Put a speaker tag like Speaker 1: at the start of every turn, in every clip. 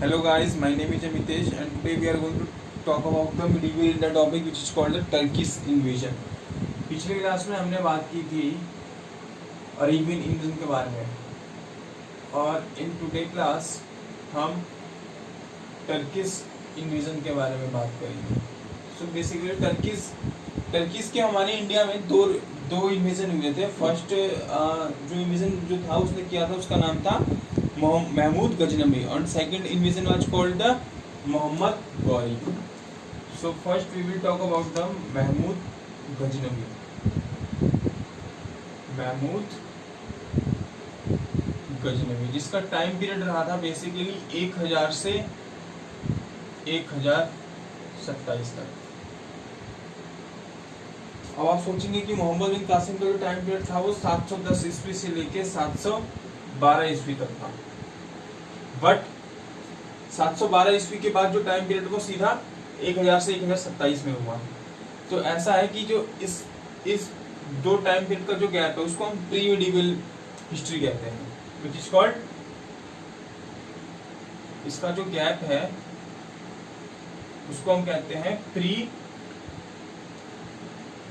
Speaker 1: Hello guys, my name is Amitesh and today we are going to talk about the medieval India topic which is called the Turkish invasion. पिछले class में हमने बात की थी Arabian invasion के बारे में और इन टुडे क्लास हम टर्किश इन्वेजन के बारे में बात करेंगे. सो बेसिकली टर्किश के हमारे इंडिया में दो इन्वेजन हुए थे. फर्स्ट जो इन्वेजन जो था उसने किया था उसका नाम था महमूद गजनवी और second invasion was called the Mohammad Ghori. So first we will talk about the Mahmud Ghaznavi. Mahmud Ghaznavi जिसका टाइम पीरियड रहा था बेसिकली 1000 से 1027 तक. अब आप सोचेंगे कि मोहम्मद बिन कासिम का जो टाइम पीरियड था वो 710 ईस्वी से लेके 712 ईस्वी तक था. बट 712 ईस्वी के बाद जो टाइम पीरियड वो सीधा 1000 से 1027 में हुआ. तो ऐसा है कि जो इस दो टाइम पीरियड का जो गैप है उसको हम प्री मेडिवल हिस्ट्री कहते हैं विच इज कॉल्ड. इसका जो गैप है उसको हम कहते हैं प्री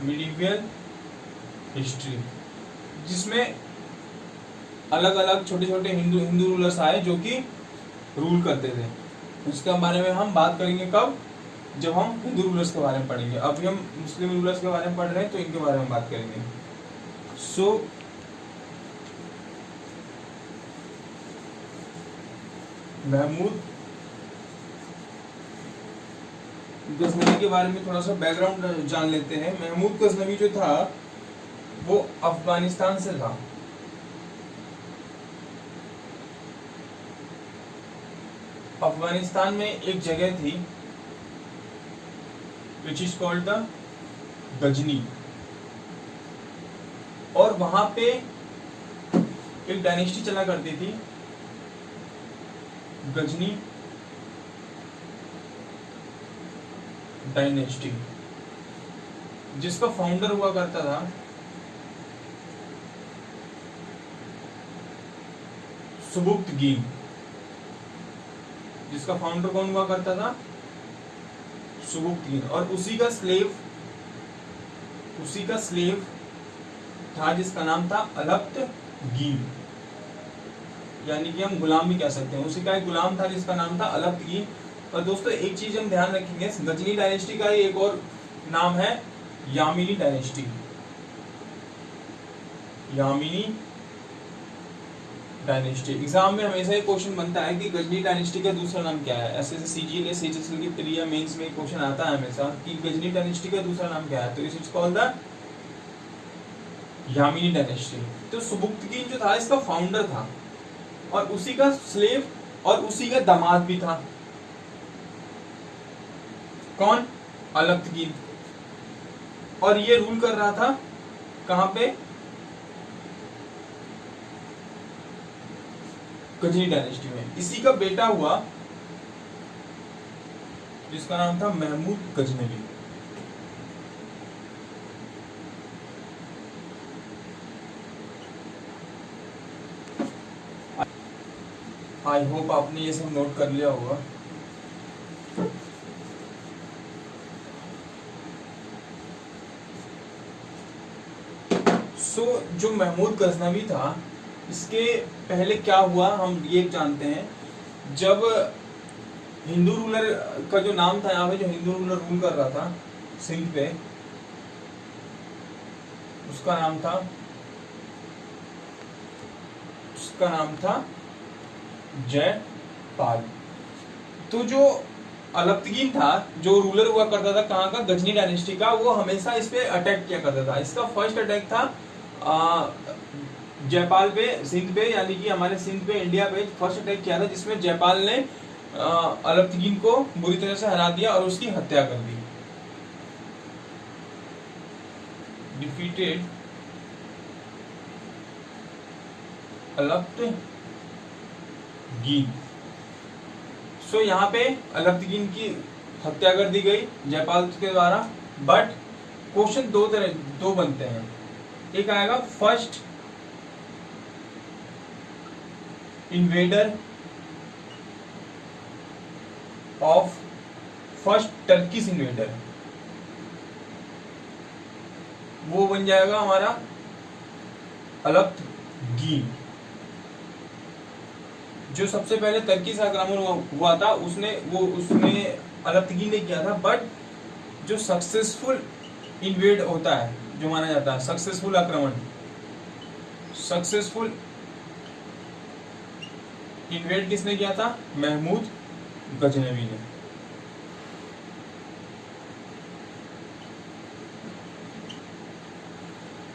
Speaker 1: मेडिवल हिस्ट्री, जिसमें अलग अलग छोटे छोटे हिंदू रूलर्स आए जो कि रूल करते थे. उसके बारे में हम बात करेंगे कब, जब हम हिंदू रूलर्स के बारे में पढ़ेंगे. अभी हम मुस्लिम रूलर्स के बारे में पढ़ रहे हैं तो इनके बारे में बात करेंगे. सो महमूद गजनवी के बारे में थोड़ा सा बैकग्राउंड जान लेते हैं. महमूद गजनवी जो था वो अफगानिस्तान से था. अफगानिस्तान में एक जगह थी which is called the Ghazni और वहां पे एक डायनेस्टी चला करती थी गजनी डायनेस्टी, जिसका फाउंडर हुआ करता था सुबुक्तगीन. जिसका फाउंडर कौन हुआ करता था? सुबुक्तगीन. और उसी का स्लेव था जिसका नाम था अलप्तगीन, यानी कि हम गुलाम भी कह सकते हैं. उसी का एक गुलाम था जिसका नाम था अलप्तगीन. और दोस्तों एक चीज हम ध्यान रखेंगे, गजनी डायनेस्टी का एक और नाम है Yamini dynasty. Yamini dynasty. Exam में हमेशा एक क्वेश्चन बनता है कि गजनी डायनेस्टी का दूसरा नाम क्या है. ऐसे सीजीएल सीएचएसएल की प्री या मेंस में क्वेश्चन आता है हमेशा कि गजनी डायनेस्टी का दूसरा नाम क्या है. तो it is called the Yamini dynasty. तो सुबुक्तगीन जो था इसका फाउंडर था और उसी का स्लेव और उसी का दामाद भी था. कौन? अलप्तगीन. और ये रूल कर रहा था कहां पे? गजनी डायनेस्टी में. इसी का बेटा हुआ जिसका नाम था महमूद गजनवी. आई होप आपने ये सब नोट कर लिया होगा. सो जो महमूद गजनवी था इसके पहले क्या हुआ हम ये जानते हैं. जब हिंदू रूलर का जो नाम था, यहाँ पे जो हिंदू रूलर रूल कर रहा था सिंध पे, उसका नाम था जयपाल. तो जो अलप्तगीन था जो रूलर हुआ करता था कहाँ का? गजनी डायनेस्टी का. वो हमेशा इस पे अटैक किया करता था. इसका फर्स्ट अटैक था जयपाल पे, सिंध पे, यानी कि हमारे सिंध पे, इंडिया पे फर्स्ट अटैक किया था जिसमें जयपाल ने अलप्तगीन को बुरी तरह से हरा दिया और उसकी हत्या कर दी. डिफीटेड अलप्तगीन. सो यहाँ पे अलप्तगीन की हत्या कर दी गई जयपाल के द्वारा. बट क्वेश्चन दो बनते हैं. एक आएगा first invader of first Turkish invader, वो बन जाएगा हमारा अलक्तगीन। जो सबसे पहले तर्कीश आक्रमण हुआ था उसने अलक्तगीन ने किया था, बट जो सक्सेसफुल इन्वेड होता है, जो माना जाता है सक्सेसफुल आक्रमण, सक्सेसफुल इन्वेड किसने किया था? महमूद गजनवी ने।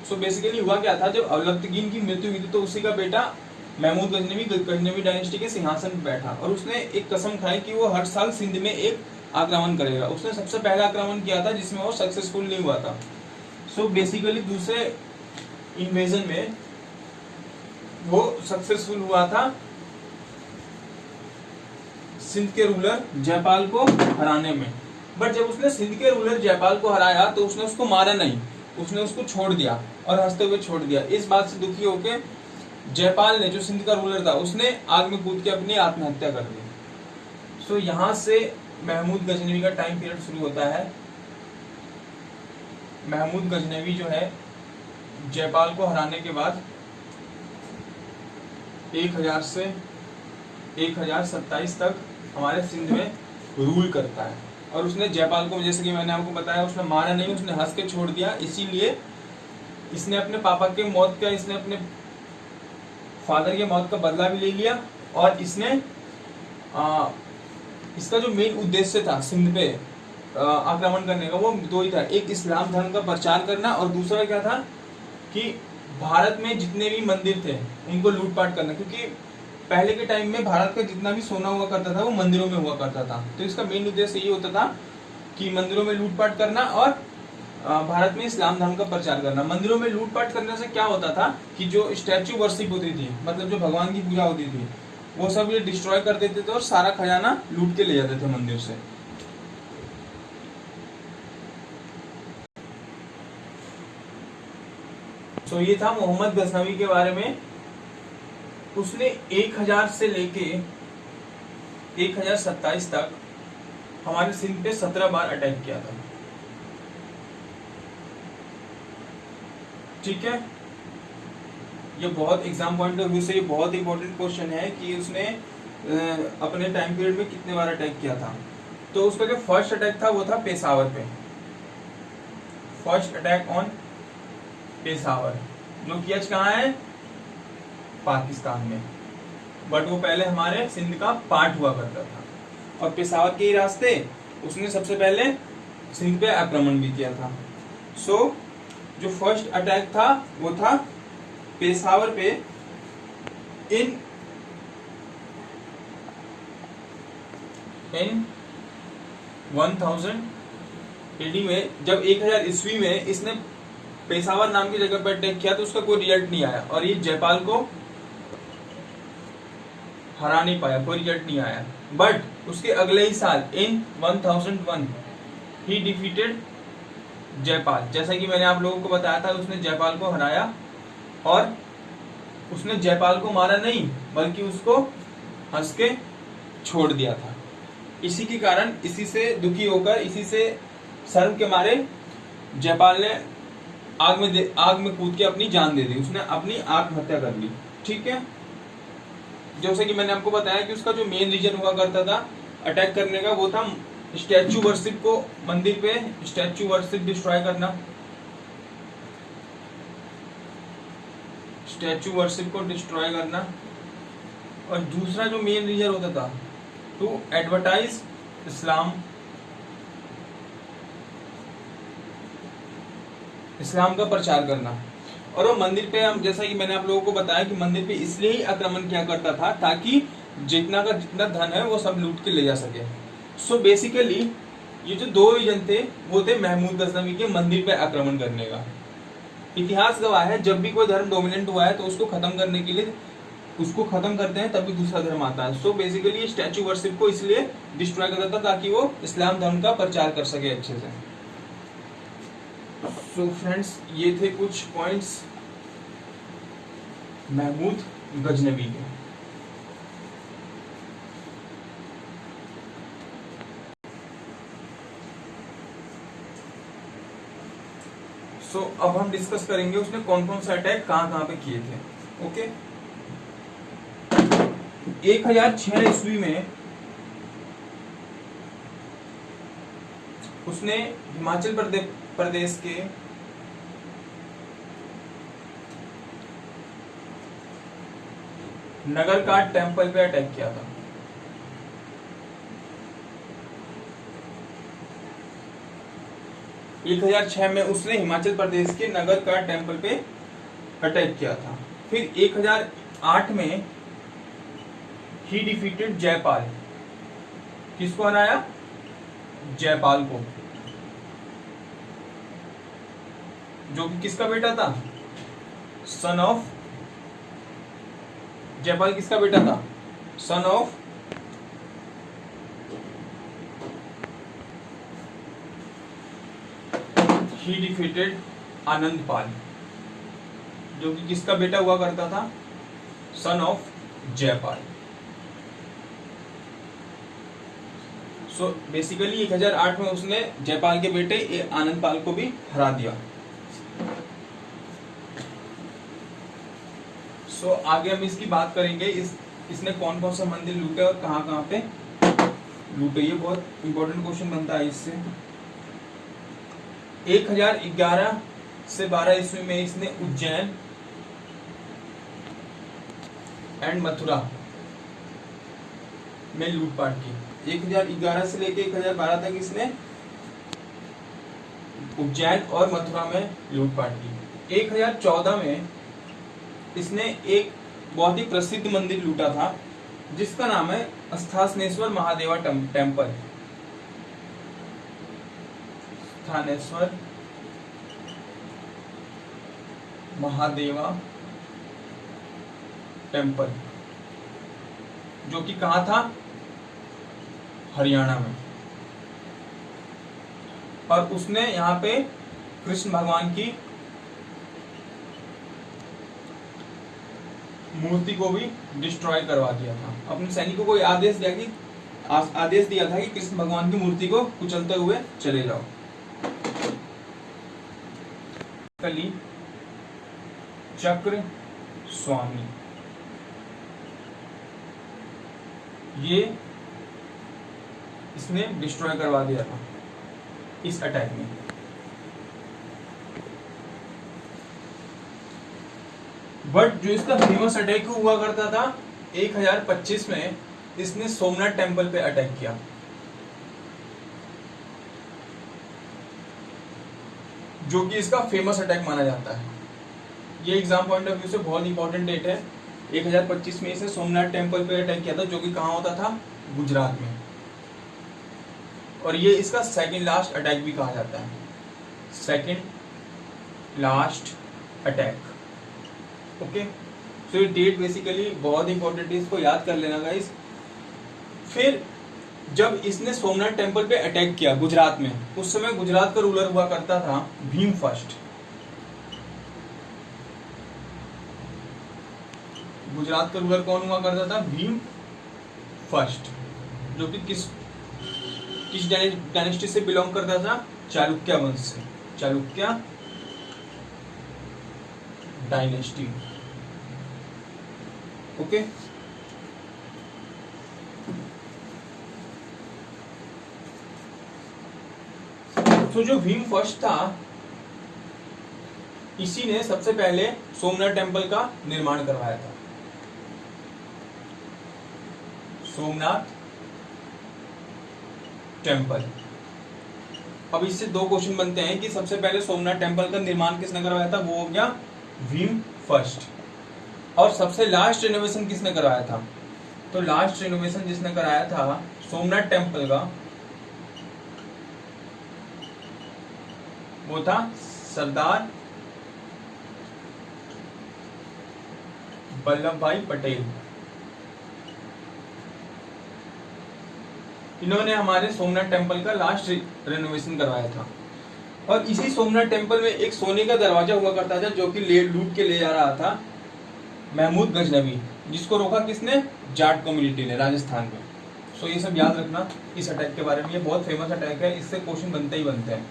Speaker 1: सो बेसिकली हुआ क्या था, जब अलक्तगीन की मृत्यु हुई थी तो उसी का बेटा महमूद गजनवी डायनेस्टी के सिंहासन पर बैठा, और उसने एक कसम खाई कि वो हर साल सिंध में एक आक्रमण करेगा। उसने सबसे पहला आक्रमण किया था जिसमें वो सक्सेसफुल नहीं हुआ था। सो बेसिकली दूसरे इन्वेजन में वो सक्सेसफुल हुआ था सिंध के रूलर जयपाल को हराने में। बट जब उसने सिंध के रूलर जयपाल को हराया तो उसने उसको मारा नहीं, उसने उसको छोड़ दिया और हंसते हुए छोड़ दिया। इस बात से दुखी होकर जयपाल ने, जो सिंध का रूलर था, उसने आग में कूद के अपनी आत्महत्या कर दी। सो यहाँ से महमूद गजनवी का टाइम पीरियड शुरू होता है। महमूद गजनवी जो है जयपाल को हराने के बाद 1000 से 1027 तक हमारे सिंध में रूल करता है। और उसने जयपाल को, जैसे कि मैंने आपको बताया, उसने मारा नहीं, उसने हंस के छोड़ दिया। इसीलिए इसने अपने पापा के मौत का, इसने अपने फादर के मौत का बदला भी ले लिया। और इसने इसका जो मेन उद्देश्य था सिंध पे आक्रमण करने का, वो दो ही था। एक इस्लाम धर्म का प्रचार करना, और दूसरा क्या था कि भारत में जितने भी मंदिर थे उनको लूटपाट करना, क्योंकि पहले के टाइम में भारत का जितना भी सोना हुआ करता था वो मंदिरों में हुआ करता था। तो इसका मेन उद्देश्य ये होता था कि मंदिरों में लूटपाट करना और भारत में इस्लाम धर्म का प्रचार करना। मंदिरों में लूटपाट करने से क्या होता था कि जो स्टैच्यू वर्शिप होती थी, मतलब जो भगवान की पूजा होती थी, वो सब ये डिस्ट्रॉय कर देते थे और सारा खजाना लूट के ले जाते थे मंदिर से। तो ये था मोहम्मद गजनवी के बारे में। उसने 1000 से लेके 1027 तक हमारे सिंध पे 17 बार अटैक किया था। ठीक है, ये बहुत एग्जाम पॉइंट ऑफ व्यू से ये बहुत इंपॉर्टेंट क्वेश्चन है कि उसने अपने टाइम पीरियड में कितने बार अटैक किया था। तो उसका जो फर्स्ट अटैक था वो था पेशावर पे, फर्स्ट अटैक ऑन पेशावर, जो कि आज कहाँ है? पाकिस्तान में। बट वो पहले हमारे सिंध का पार्ट हुआ करता था, और पेशावर के रास्ते उसने सबसे पहले सिंध पे आक्रमण भी किया था। सो जो फर्स्ट अटैक था वो था पेशावर पे इन 1000 AD में। जब 1000 ईस्वी में इसने पेशावर नाम की जगह पर अटैक किया तो उसका कोई रिजल्ट नहीं आया, और ये जयपाल को हरा नहीं पाया, कोई रिजल्ट नहीं आया। बट उसके अगले ही साल इन 1001 ही डिफीटेड जयपाल। जैसा कि मैंने आप लोगों को बताया था, उसने जयपाल को हराया, और उसने जयपाल को मारा नहीं बल्कि उसको हंस के छोड़ दिया था। इसी के कारण, इसी से दुखी होकर, इसी से शर्म के मारे जयपाल ने आग में कूद के अपनी जान दे दी, उसने अपनी आत्महत्या कर ली। ठीक है, जैसे कि मैंने आपको बताया कि उसका जो मेन रीजन हुआ करता था अटैक करने का, वो था स्टैच्यू वर्शिप को, मंदिर पे स्टैच्यू वर्शिप डिस्ट्रॉय करना, स्टैच्यू वर्शिप को डिस्ट्रॉय करना। और दूसरा जो मेन रीजन होता था टू एडवर्टाइज इस्लाम, इस्लाम का प्रचार करना। और वो मंदिर पे, हम जैसा कि मैंने आप लोगों को बताया कि मंदिर पे इसलिए ही आक्रमण किया करता था ताकि जितना का जितना धन है वो सब लूट के ले जा सके। सो बेसिकली ये जो दो रीजन थे वो थे महमूद गजनवी के मंदिर पे आक्रमण करने का। इतिहास गवाह है जब भी कोई धर्म डोमिनेंट हुआ है तो उसको खत्म करने के लिए उसको खत्म करते हैं, तभी दूसरा धर्म आता है। सो बेसिकली स्टैच्यू वर्शिप को इसलिए डिस्ट्रॉय करता था ताकि वो इस्लाम धर्म का प्रचार कर सके अच्छे से। सो फ्रेंड्स, ये थे कुछ पॉइंट्स महमूद गजनवी के। सो अब हम डिस्कस करेंगे उसने कौन कौन सा अटैक कहाँ कहाँ पे किए थे। ओके, 1006 ईस्वी में उसने हिमाचल प्रदेश के नगरकाट टेम्पल पे अटैक किया था। एक 1006 में उसने हिमाचल प्रदेश के नगरकाट टेम्पल पे अटैक किया था। फिर 1008 में ही डिफीटेड जयपाल, किसको हराया? जयपाल को, जो कि किसका बेटा था? सन ऑफ, जयपाल किसका बेटा था? Son of he defeated Anandpal, जो कि किसका बेटा हुआ करता था? Son of Jaipal. So basically 1008 में उसने जयपाल के बेटे आनंदपाल को भी हरा दिया। सो आगे हम इसकी बात करेंगे, इसने कौन कौन सा मंदिर लूटे और कहाँ कहाँ पे लूटे। ये बहुत इंपॉर्टेंट क्वेश्चन बनता है इससे। 1011 से 12 ईस्वी में इसने उज्जैन एंड मथुरा में लूटपाट की। 1011 से लेके 1012 तक इसने उज्जैन और मथुरा में लूटपाट की। 1014 में इसने एक बहुत ही प्रसिद्ध मंदिर लूटा था जिसका नाम है स्थानेश्वर महादेवा टेम्पल। स्थानेश्वर महादेवा टेम्पल, जो कि कहाँ था? हरियाणा में। और उसने यहाँ पे कृष्ण भगवान की मूर्ति को भी डिस्ट्रॉय करवा दिया था। अपने सैनिकों को आदेश दिया था कि कृष्ण भगवान की मूर्ति को कुचलते हुए चले जाओ। कली चक्र स्वामी, ये इसने डिस्ट्रॉय करवा दिया था इस अटैक में। बट जो इसका फेमस अटैक हुआ करता था 1025 में, इसने सोमनाथ टेम्पल पे अटैक किया। जो कि इसका फेमस अटैक माना जाता है। ये एग्जाम पॉइंट ऑफ व्यू से बहुत इंपॉर्टेंट डेट है। 1025 में इसने सोमनाथ टेम्पल पे अटैक किया था, जो कि कहाँ होता था? गुजरात में। और ये इसका सेकंड लास्ट अटैक भी कहा जाता है, सेकंड लास्ट अटैक। ओके, सो ये डेट बेसिकली बहुत इंपॉर्टेंट है, इसको याद कर लेना गाइस। फिर जब इसने सोमनाथ टेम्पल पे अटैक किया गुजरात में, उस समय गुजरात का रूलर हुआ करता था भीम फर्स्ट। गुजरात का रूलर कौन हुआ करता था? भीम फर्स्ट, जो कि किस डायनेस्टी से बिलोंग करता था? चालुक्य वंश से, चालुक्य डायनेस्टी। ओके, तो जो भीम फर्स्ट था, इसी ने सबसे पहले सोमनाथ टेम्पल का निर्माण करवाया था। सोमनाथ टेम्पल। अब इससे दो क्वेश्चन बनते हैं कि सबसे पहले सोमनाथ टेम्पल का निर्माण किसने करवाया था? वो हो गया भीम फर्स्ट। और सबसे लास्ट रिनोवेशन किसने करवाया था? तो लास्ट रिनोवेशन जिसने कराया था सोमनाथ टेम्पल का, वो था सरदार वल्लभ भाई पटेल। इन्होंने हमारे सोमनाथ टेम्पल का लास्ट रेनोवेशन करवाया था। और इसी सोमनाथ टेम्पल में एक सोने का दरवाजा हुआ करता था, जो कि लूट के ले जा रहा था महमूद गजनवी, जिसको रोका किसने? जाट कम्युनिटी ने, राजस्थान में। सो ये सब याद रखना इस अटैक के बारे में। ये बहुत फेमस अटैक है, इससे क्वेश्चन बनते ही बनते हैं।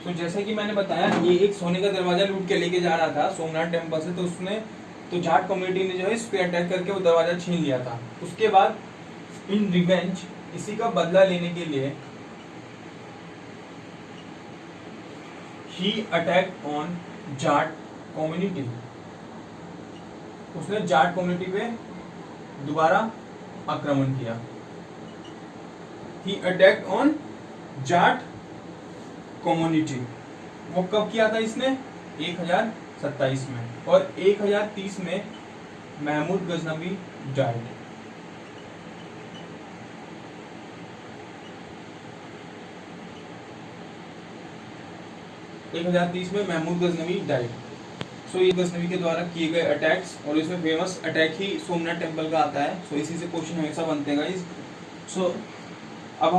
Speaker 1: तो जैसे कि मैंने बताया, ये एक सोने का दरवाजा लूट के लेके जा रहा था सोमनाथ टेम्पल से, तो उसने तो जाट कम्युनिटी ने जो है इस पे अटैक करके वो दरवाजा छीन लिया था। उसके बाद इन रिवेंज, इसी का बदला लेने के लिए, ही अटैक ऑन जाट कम्युनिटी, उसने जाट कम्युनिटी पे दोबारा आक्रमण किया। ही अटैक ऑन जाट कम्युनिटी। वो कब किया था इसने? 1027 में। और 1030 में महमूद गजनवी डाइड। में महमूद गजनवी डाइड। सो ये गजनवी के द्वारा किए गए अटैक्स, और इसमें फेमस अटैक ही सोमनाथ टेम्पल का आता है। सो इसी से क्वेश्चन हमेशा बनते हैं गाइस। सो अब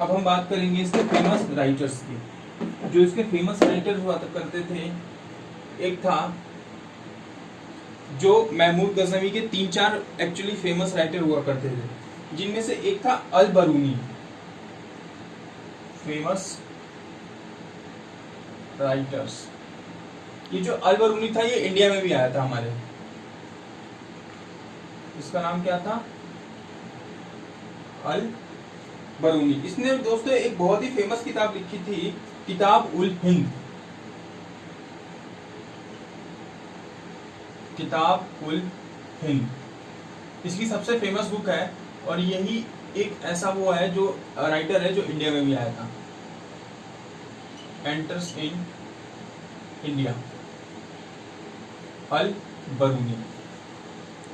Speaker 1: हम बात करेंगे इसके फेमस राइटर्स की। जो इसके फेमस राइटर्स हुआ करते थे, एक था जो महमूद गजनवी के 3-4 एक्चुअली फेमस राइटर हुआ करते थे, जिनमें से एक था अल बरूनी। फेमस राइटर्स, ये जो अल बरूनी था ये इंडिया में भी आया था हमारे। इसका नाम क्या था? अल बरूनी। इसने दोस्तों एक बहुत ही फेमस किताब लिखी थी, किताब उल हिंद। किताब उल हिंद इसकी सबसे फेमस बुक है, और यही एक ऐसा वो है जो राइटर है जो इंडिया में भी आया था। Enters in India, Al Biruni.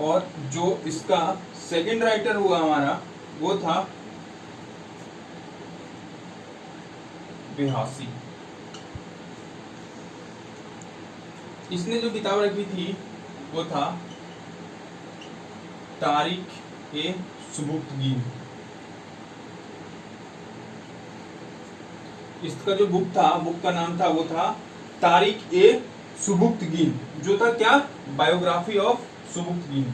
Speaker 1: और जो इसका सेकंड राइटर हुआ हमारा, वो था बिहासी। इसने जो किताब रखी थी वो था तारीख ए सुबुक्तगीन। इसका जो बुक था, बुक का नाम था, वो था तारीख ए सुबुक्तगीन, जो था क्या? Biography of Sabuktigin.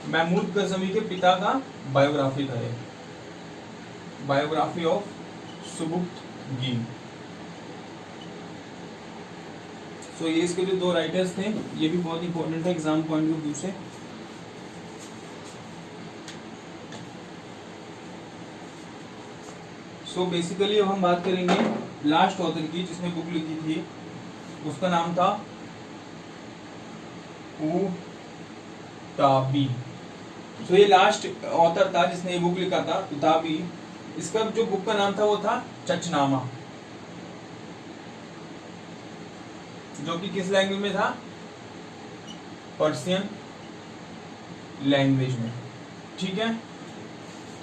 Speaker 1: Mahmud Ghaznavi के पिता का बायोग्राफी था ये, बायोग्राफी ऑफ सुबुक्तगीन। सो ये इसके जो 2 राइटर्स थे, ये भी बहुत इंपॉर्टेंट है एग्जाम पॉइंट ऑफ व्यू से। सो बेसिकली अब हम बात करेंगे लास्ट ऑथर की जिसने बुक लिखी थी, उसका नाम था उताबी। सो ये लास्ट ऑथर था जिसने ये बुक लिखा था, उताबी। इसका जो बुक का नाम था वो था चचनामा, जो कि किस लैंग्वेज में था? पर्शियन लैंग्वेज में। ठीक है,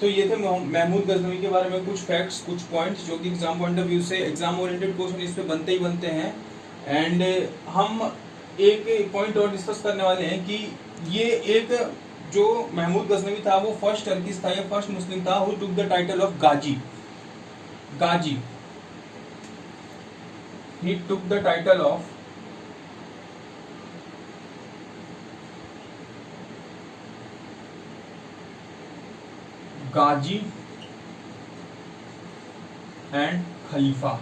Speaker 1: तो ये थे महमूद गजनवी के बारे में कुछ फैक्ट्स, कुछ पॉइंट्स जो कि एग्जाम पॉइंट ऑफ व्यू से एग्जाम ओरिएंटेड क्वेश्चन इस पे बनते ही बनते हैं। एंड हम एक पॉइंट और डिस्कस करने वाले हैं कि ये एक जो महमूद गजनवी था वो फर्स्ट टर्किश था, या फर्स्ट मुस्लिम था who took the title of Ghazi. Ghazi, he took the title of ghazi and Khalifa.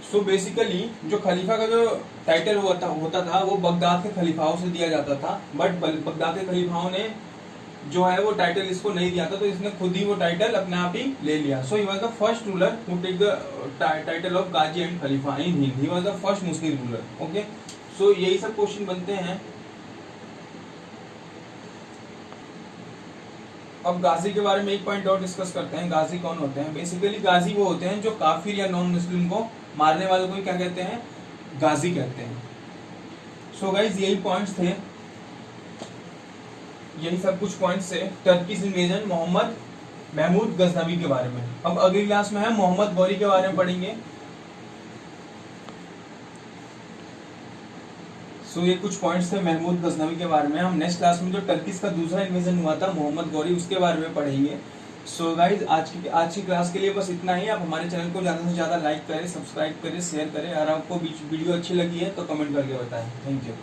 Speaker 1: So basically जो खलीफा का जो टाइटल होता था वो बगदाद के खलीफाओं से दिया जाता था, बट बगदाद के खलीफाओं ने जो है वो टाइटल इसको नहीं दिया था, तो इसने खुद ही वो टाइटल अपने आप ही ले लिया। So he was the first ruler who take the title of ghazi and khalifa in Hind. He was the first Muslim ruler. Okay, so यही सब क्वेश्चन बनते हैं। अब गाजी के बारे में एक पॉइंट और डिस्कस करते हैं। गाजी कौन होते हैं? बेसिकली गाजी वो होते हैं जो काफिर या नॉन मुस्लिम को मारने वालों को क्या कहते हैं? गाजी कहते हैं। सो गाइज यही पॉइंट्स थे, यही सब कुछ पॉइंट्स थे Turkish invasion Mohammad Mahmood Ghaznavi के बारे में। अब अगली क्लास में हम मोहम्मद गौरी के बारे में पढ़ेंगे। सो ये कुछ पॉइंट्स थे महमूद गजनवी के बारे में। हम नेक्स्ट क्लास में जो टर्किश का दूसरा इन्वेजन हुआ था मोहम्मद गौरी, उसके बारे में पढ़ेंगे। सो गाइज आज की क्लास के लिए बस इतना ही। आप हमारे चैनल को ज़्यादा से ज़्यादा लाइक करें, सब्सक्राइब करें, शेयर करें। अगर आपको वीडियो अच्छी लगी है तो कमेंट करके बताएं। Thank you.